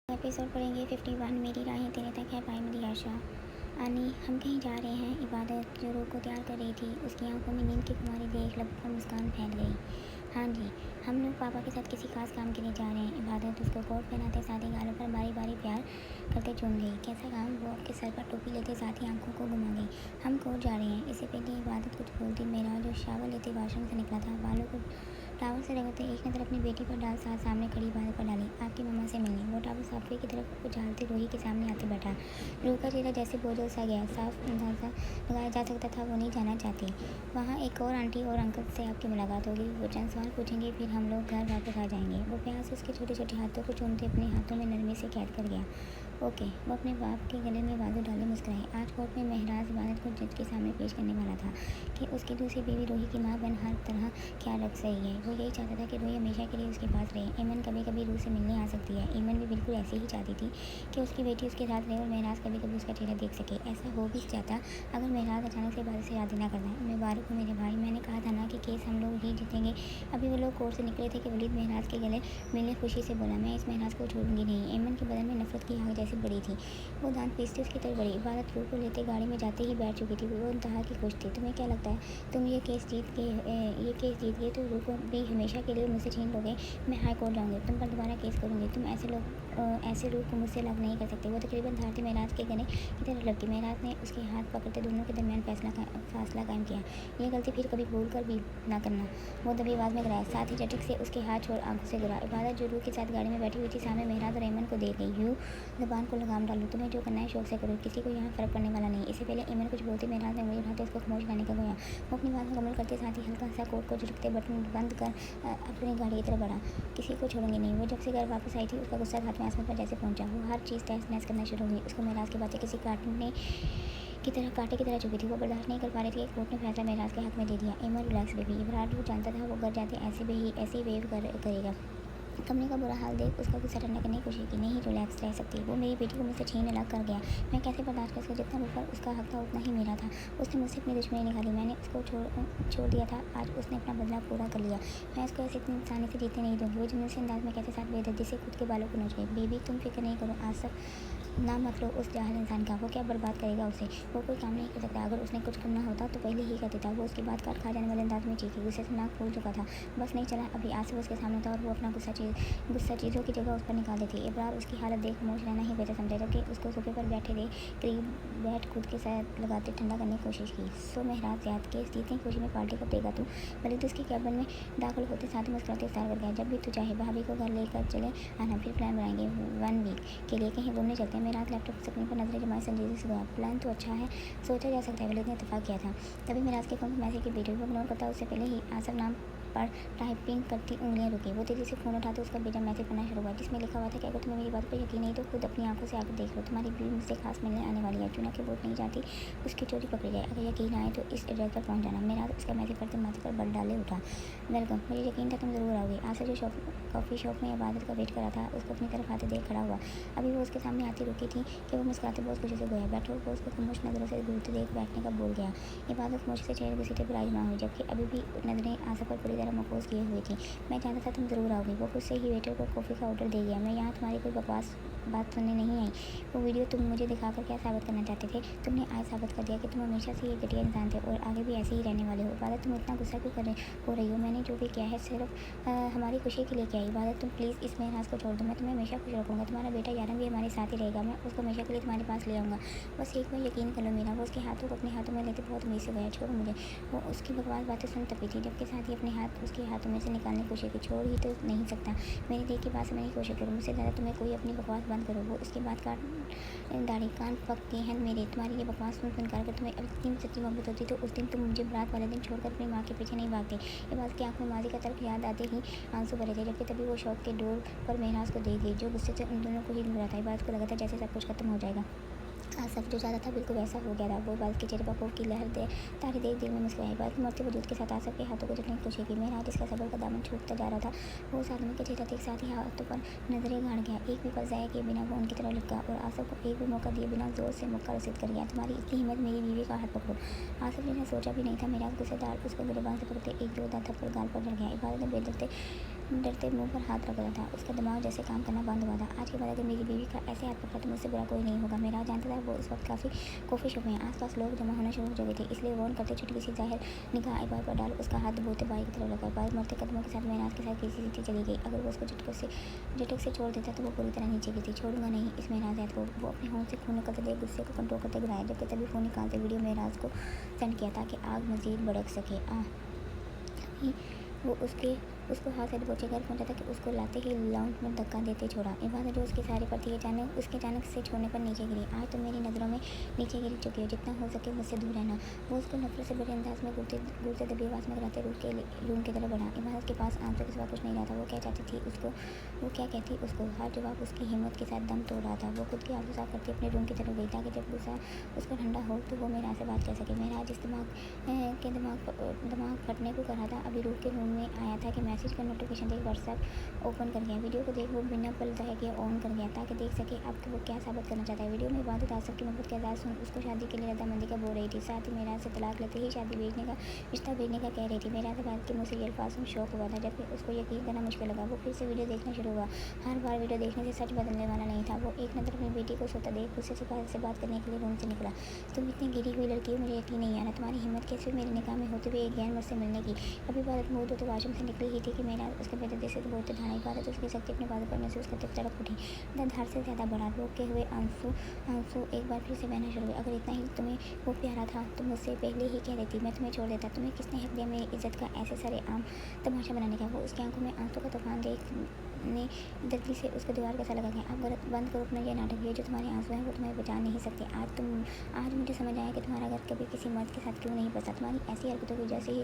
Episode पढ़ेंगे 51। मेरी राहें तेरे तक है पाई मेरी आशा। आनी, हम कहीं जा रहे हैं। इबादत जो रूह को तैयार कर रही थी, उसकी आंखों में नींद की खुमारी देख लब पर मुस्कान फैल गई। हाँ जी, हम लोग पापा के साथ किसी खास काम के लिए जा रहे हैं। इबादत उसको कोट पहनाते साथ ही गालों पर बारी बारी प्यार करके चूम गई। कैसा काम? वो आपके सर पर टोपी लेते साथ ही आंखों को घुमा गई। हम कोर्ट जा रहे हैं। इससे पहले इबादत कुछ बोलती, मेरा जो शावर लेते वाशरूम से निकला था, बालों को टावल से रगड़ते एक नज़र अपनी बेटी पर डाल साथ सामने खड़ी इबादत पर डाली। आपकी मम्मा से मिलने। वो टावल साफे की तरफ उछालते रूही के सामने आके बैठा। रूह का चेहरा जैसे बोझल सा गया। साफ अंदाजा लगाया जा सकता था वो नहीं जाना चाहती। वहाँ एक और आंटी और अंकल से आपकी मुलाकात होगी। वो चंद सवाल पूछेंगे, फिर हम लोग घर वापस आ जाएंगे। वो प्यार से उसके छोटे छोटे हाथों को चूमते अपने हाथों में नरमी से कैद कर गया। ओके। वो अपने बाप के गले में बाजू डाले मुस्कुराए। आज कोर्ट में महराज इबादत को जज के सामने पेश करने वाला था कि उसकी दूसरी बीवी रूही की माँ बन हर तरह ख्याल रख सही है। वो यही चाहता था कि रूही हमेशा के लिए उसके पास रहे। ईमन कभी कभी रूह से मिलने आ सकती है। ईमन भी बिल्कुल ऐसे ही चाहती थी कि उसकी बेटी उसके साथ रहे और महराज कभी कभी उसका चेहरा देख सके। ऐसा हो भी जाता अगर महराज अचानक से इबादत से शादी ना करना। मुबारक हो मेरे भाई, मैंने कहा था ना कि केस हम लोग ही जीतेंगे। अभी वो लोग कोर्ट से निकले थे कि वलीद महराज के गले मिलने खुशी से बोला, मैं इस महराज को छोड़ूंगी नहीं। ईमन के बदन में नफरत की आग जैसी बड़ी थी। वो दांत पीसते उसकी तरफ बढ़ी। इबादत रूह को लेते गाड़ी में जाते ही बैठ चुकी थी। वो इंतहा की खुश थी। तुम्हें क्या लगता है, तुम ये केस जीत गए तो रूह को भी हमेशा के लिए मुझसे छीन लोगे? मैं हाई कोर्ट जाऊंगी, तुम पर दोबारा केस करूंगी। तुम ऐसे रूह को मुझसे अलग नहीं कर सकते। वो तकरीबन धारती महराज के गले की तरफ लपकी। महराज ने उसके हाथ पकड़ते दोनों के दरमियान फासला कायम किया। यह गलती फिर कभी भूल कर भी ना करना। वो दबी आवाज़ में कराया, साथ ही झटक से उसके हाथ छोड़ आंखों से गिरा। इबादत जो रूह के साथ गाड़ी में बैठी हुई थी, सामने महराज और ईमन को देख गई। यूँ ज़बान को लगाम डालूं, तुम्हें जो करना है शौक से करो, किसी को यहाँ फ़र्क पड़ने वाला नहीं। इससे पहले ईमन कुछ बोलते महराज ने मुझे उठाते उसको खामोश करने का गोया। वो अपनी बात मुकम्मल करते साथ ही हल्का सा कोट को झुकते बटन बंद कर अपनी गाड़ी की तरफ बढ़ा। किसी को छोड़ूंगी नहीं। वो जब से घर वापस आई थी, उसका गुस्सा हाथ में आसमान पर जैसे पहुंचा। वो हर चीज़ तहस नहस करना शुरू हुई। उसको महराज की बातें किसी कांटे की तरह चुभी थी। वो बर्दाश्त नहीं कर पा रही थी कि कोर्ट ने फैसला महराज के हाथ में दे दिया। ईमन रिलैक्स बेबी। इब्रार वो जानता था वो घर जाते ऐसे ही वेव करेगा। कमरे का बुरा हाल देख उसका गुस्सा ठंडा करने की कोशिश की। नहीं रिलैक्स रह सकती। वो मेरी बेटी को मुझसे छीन अलग कर गया। मैं कैसे बर्दाश्त कर सकती? जितना मुझ पर उसका हक था उतना ही मेरा था। उसने मुझसे अपनी दुश्मनी निकाली। मैंने उसको छोड़ दिया था। आज उसने अपना बदला पूरा कर लिया। मैं उसको ऐसे इतनी आसानी से जीतने नहीं दूँगी। वो जुम्मन से अंदाज में कहते साथ बेदर्दी से खुद के बालों को नोच गई। बेबी तुम फिक्र नहीं करो, आसफ ना मत लो उस जाहिल इंसान का। वो क्या बर्बाद करेगा उसे? वो कोई काम नहीं कर सकता। अगर उसने कुछ करना होता तो पहले ही कर देता। वो उसकी बात काट खा जाने वाले अंदाज में चीखी। गुस्से से नाक फूल चुका था। बस नहीं चला। अभी आसिफ उसके सामने था और वो अपना गुस्सा चीज़ों की जगह उस पर निकाल देती। इब्रार उसकी हालत देख खामोश रहना ही बेहतर समझा, जबकि उसको सोफे पर बैठे देख करीब बैठ खुद के साथ लगाते ठंडा करने की कोशिश की। सो महराज याद केस जीतने की खुशी में पार्टी कब देगा तू? वलीद उसके कैबिन में दाखिल होते साथ ही मुस्कुराते इफ्तार कर गया। जब भी तू चाहे भाभी को घर लेकर चले आना, फिर प्लान बनाएंगे 1 वीक के लिए कहीं घूमने चलते हैं। महराज लैपटॉप स्क्रीन पर नजरें जमाए संजीदगी से गया। प्लान तो अच्छा है, सोचा जा सकता है। वलीद ने इत्तेफाक किया था। तभी महराज के फोन पर मैसेज की वीडियो को इग्नोर करता उससे पहले ही आसफ नाम पर टाइपिंग करती उंगलियां रुकी। वो तेजी से फ़ोन उठाते उसका भेजा मैसेज पढ़ना शुरू हुआ, जिसमें लिखा हुआ था कि अगर तुम्हें मेरी बात पर यकीन नहीं तो खुद अपनी आंखों से आकर देख लो। तुम्हारी बीवी मुझसे खास मिलने आने वाली है। चुना के वोट नहीं जाती उसकी चोरी पकड़ी जाए। अगर यकीन आए तो इस एड्रेस पर पहुंच जाना। मेरा उसका मैसेज पढ़ते माथे पर बल डाले उठा। वेलकम, मुझे यकीन था तुम ज़रूर आओगे। आसफ जो कॉफ़ी शॉप में इबादत का वेट कर रहा था, उसको अपनी तरफ आते देख खड़ा हुआ। अभी वो उसके सामने आती रुकी थी कि वो मुस्कुराते बहुत खुशी से गोया। बैठो। वो उसको खामोश नज़रों से घूरते देख बैठने का बोल गया। इबादत खामोशी से चेहरे घसीटे विराजमान हुई, जबकि अभी भी नजरें आसफ पर पूरी तरह मफूज किए हुए थी। मैं जानता था तुम ज़रूर आओगे। वो खुद से ही वेटर को कॉफ़ी का ऑर्डर दे गया। मैं यहाँ तुम्हारी कोई बकवास बात सुनने नहीं आई। वो वीडियो तुम मुझे दिखाकर क्या साबित करना चाहते थे? तुमने आज साबित कर दिया कि तुम हमेशा से ये घटिया इंसान थे और आगे भी ऐसे ही रहने वाले हो। इबादत तुम इतना गुस्सा क्यों हो रही हो? मैंने जो भी किया है सिर्फ हमारी खुशी के लिए किया है। इबादत तुम प्लीज़ इस महराज को छोड़ दो। मैं तुम्हें हमेशा खुश रखूँगा। तुम्हारा बेटा यारम भी हमारे साथ ही रहेगा। मैं उसको हमेशा के लिए तुम्हारे पास ले आऊँगा। बस एक बार यकीन कर लो मेरा। वो उसके हाथों को अपने हाथों में लेते बहुत उम्मीद से गया। छोड़ो मुझे। वो उसकी बकवास बातें सुन तपी थी, जबकि साथ ही अपने हाथ उसके हाथों में से निकालने की कोशिश की। छोड़ ही तो नहीं सकता। मेरी दिल की बात समझने की कोशिश करो। मुझसे ज़्यादा तुम्हें कोई अपनी बकवास बंद करो। वो उसके बाद दाढ़ी कान पक्के हैं मेरे। तुम्हारी ये बकवास सुनकर अगर तुम्हें अब इतनी सच्ची मोहब्बत होती तो उस दिन तुम मुझे बारात वाले दिन छोड़कर अपनी माँ के पीछे नहीं भागते। ये बात की आंखों में माजी का तर्क याद आते ही आंसू भरे थे, जबकि तभी वो शौक के डोर पर महराज को देख गई, जो गुस्से से उन दोनों को ही घूर रहा था। इस बात को लगा था जैसे सब कुछ खत्म हो जाएगा। आसफ जो चाहता था बिल्कुल वैसा हो गया था। वो बात के चेहरे पर खूब की लहर दे तारी देख दिल में मुस्कुराई। बात मरते वजूद के साथ आसफ के हाथों को झटने की कोशिश की। महराज इसका सबर का दामन छूटता जा रहा था। वो उस आदमी के चेहरे के साथ ही हाथों पर नजरें गाड़ गया। एक भी पल ज़ाया किए बिना वो उनकी तरह लुका और आसफ को एक भी मौका दिए बिना जोर से मौका रसीद कर गया। तुम्हारी इतनी हिम्मत, मेरी बीवी का हाथ पकड़ो। आसफ ने सोचा भी नहीं था। महराज गुस्सेदार उसको गिरबान से पकड़ते एक जोरदार थप्पड़ गाल पर लग गया। इबादत ने बेदरते डरते मुंह पर हाथ रख रहा था। उसका दिमाग जैसे काम करना बंद हुआ था। आज के बाद अगर मेरी बीवी का ऐसे हाथ पकड़ा तो मुझसे बुरा कोई नहीं होगा। मेरा जानता था वो इस वक्त काफ़ी कोफिश हुए हैं। आसपास लोग जमा होना शुरू हो चुके थे, इसलिए वार्न करते छुटकी सी जाहिर निगाह इबाद पर डाल उसका हाथ दबोते बाई की तरफ रखा। इबाद मरते कदमों के साथ मेराज के साथ किसी सीटी चली गई। अगर वो उसको झटक से छोड़ देता तो वो पूरी तरह नीचे गिरती। छोड़ूंगा नहीं इस मेराज को। वो अपने होंठ से खून निकलते देख गुस्से को कंट्रोल करते गिराया, जबकि तभी फ़ोन निकालते वीडियो मेराज को सेंड किया ताकि आग मजीद भड़क सके। वो उसको हाथ से दबोचे घर पहुंचा था कि उसको लाते ही लाउंज में धक्का देते छोड़ा। इबादत जो उसके सहारे पर थी उसके अचानक से छोड़ने पर नीचे गिरी। आज तो मेरी नज़रों में नीचे गिर चुकी हो, जितना हो सके मुझसे दूर रहना। वो उसको नफरत से बड़े अंदाज में घूरते दबी आवाज़ में कराते रूम की तरफ बढ़ा। इबादत के पास आंसू के सिवा कुछ नहीं रहा था। वो क्या चाहती थी उसको, वो क्या कहती उसको। हर जवाब उसकी हिम्मत के साथ दम तोड़ रहा था। वो खुद की आंसू साफ करती अपने रूम की तरफ गई ताकि जब गुस्सा उसका ठंडा हो तो वो मेरा से बात कर सके। मेरा जिस दिमाग फटने को कर रहा था अभी रूम के रूम में आया था कि मैसेज का नोटिफिकेशन देख व्हाट्सएप ओपन कर गया। वीडियो को देख वो बिना पल जाए कि ऑन कर गया ताकि देख सके अब वो क्या साबित करना चाहता है। वीडियो में इबादत आसफ की मोहब्बत के आज़ाद सुन उसको शादी के लिए रजामंदी का बोल रही थी। साथ ही मेरा से तलाक लेते ही रिश्ता भेजने का कह रही थी। मेरा से बात के मुझसे ये अल्फाज में शौक हुआ था, जबकि उसको यकीन करना मुश्किल लगा। वो फिर से वीडियो देखना शुरू हुआ। हर बार वीडियो देखने से सच बदलने वाला नहीं था। वो एक नज़र अपनी बेटी को सोता देख गुस्से से बात करने के लिए रूम से निकला। तुम इतनी गिरी हुई लड़की हो, मुझे यकीन नहीं आ रहा तुम्हारी हिम्मत कैसे मेरी निगाह में होते हुए एक ज्ञान मुझसे मिलने की। अभी बात मुँह तो वाशरूम से निकली ही थी कि मेरा उसके बेटे से बोलते ढाई बार तो उसकी शक्ति अपने बाजू पर महसूस करते तड़प उठी। दर्द हर से ज़्यादा बढ़ा। रोके हुए आंसू एक बार फिर से बहना शुरू हुए। अगर इतना ही तुम्हें वो प्यारा था तो मुझसे पहले ही कह देती, मैं तुम्हें छोड़ देता। तुम्हें किसने हक दिया मेरी इज्जत का ऐसे सरेआम तमाशा बनाने का। वो उसकी आंखों में आंसू का तूफान देखने जल्दी से उसको दीवार का सा लगा गया। अब गलत बंद करो अपना ये नाटक। ये जो तुम्हारे आंसू हैं वो तुम्हें बचा नहीं सकते। आज मुझे समझ आया कि तुम्हारा घर कभी किसी मर्द के साथ क्यों नहीं बसा। तुम्हारी ऐसी हरकतों की वजह से ही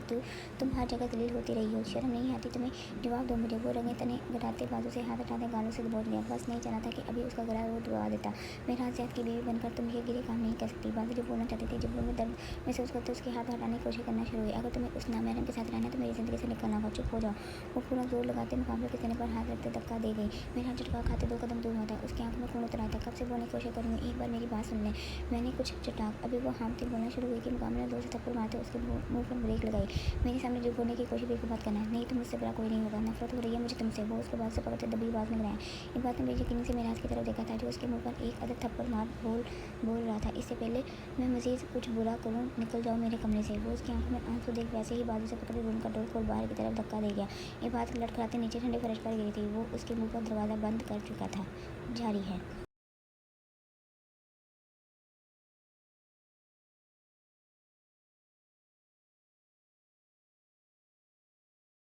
तुम हर जगह दलील होती रही हो। शर्म नहीं आती तुम्हें? जवाब दो मुझे। वो रंगे तने घटाते बाजू से हाथ हटाते गालों से दबोच लिया। बस नहीं चला था कि अभी उसका गला वो दबा देता। मेरा ज़्याद की बीवी बनकर तुम ये गिरे काम नहीं कर सकती। बाजू जो बोलना चाहते थे, जब वो दर्द महसूस करते उसके हाथ हटाने की कोशिश करना शुरू हुई। अगर तुम्हें उस नामहरम के साथ रहना तो मेरी ज़िंदगी से निकलना होगा। चुप हो जाओ। वो पूरा जोर लगाते मुकाबले के तने पर हाथ रखते धक्का दे गई। मेरा झटका खाते 2 कदम दूर होता है। उसकी आंखों में खून उतर आता। कब से बोलने की कोशिश करूँगी, एक बार मेरी बात सुन ले। मैंने कुछ चटाक अभी वो हामती बोलना शुरू हुई कि मुकाबले में 2 से थप्पड़ मारते उसके मुंह पर ब्रेक लगाई। मेरे सामने जो बोलने की कोशिश बिल्कुल मत करना। नहीं तो मुझसे बड़ा कोई नहीं होगा। नफरत हो रही है मुझे तुमसे। वो उसके बाद से पकड़ते दबी आवाज़ में गिराया। एक बात ने बेयकीनी से मेराज की तरफ देखा था जो उसके मुंह पर एक अदद थप्पड़ मार बोल रहा था, इससे पहले मैं मजीद कुछ बुरा करूँ निकल जाओ मेरे कमरे से। वो उसकी आंखों में आंसू देख वैसे ही बाजू से पकड़े रूम का डोर खोल बाहर की तरफ धक्का दे गया। ये बात लड़खड़ाते नीचे ठंडे फर्श पर गिरी थी। वो उसके मुंह पर दरवाज़ा बंद कर चुका था। जारी है।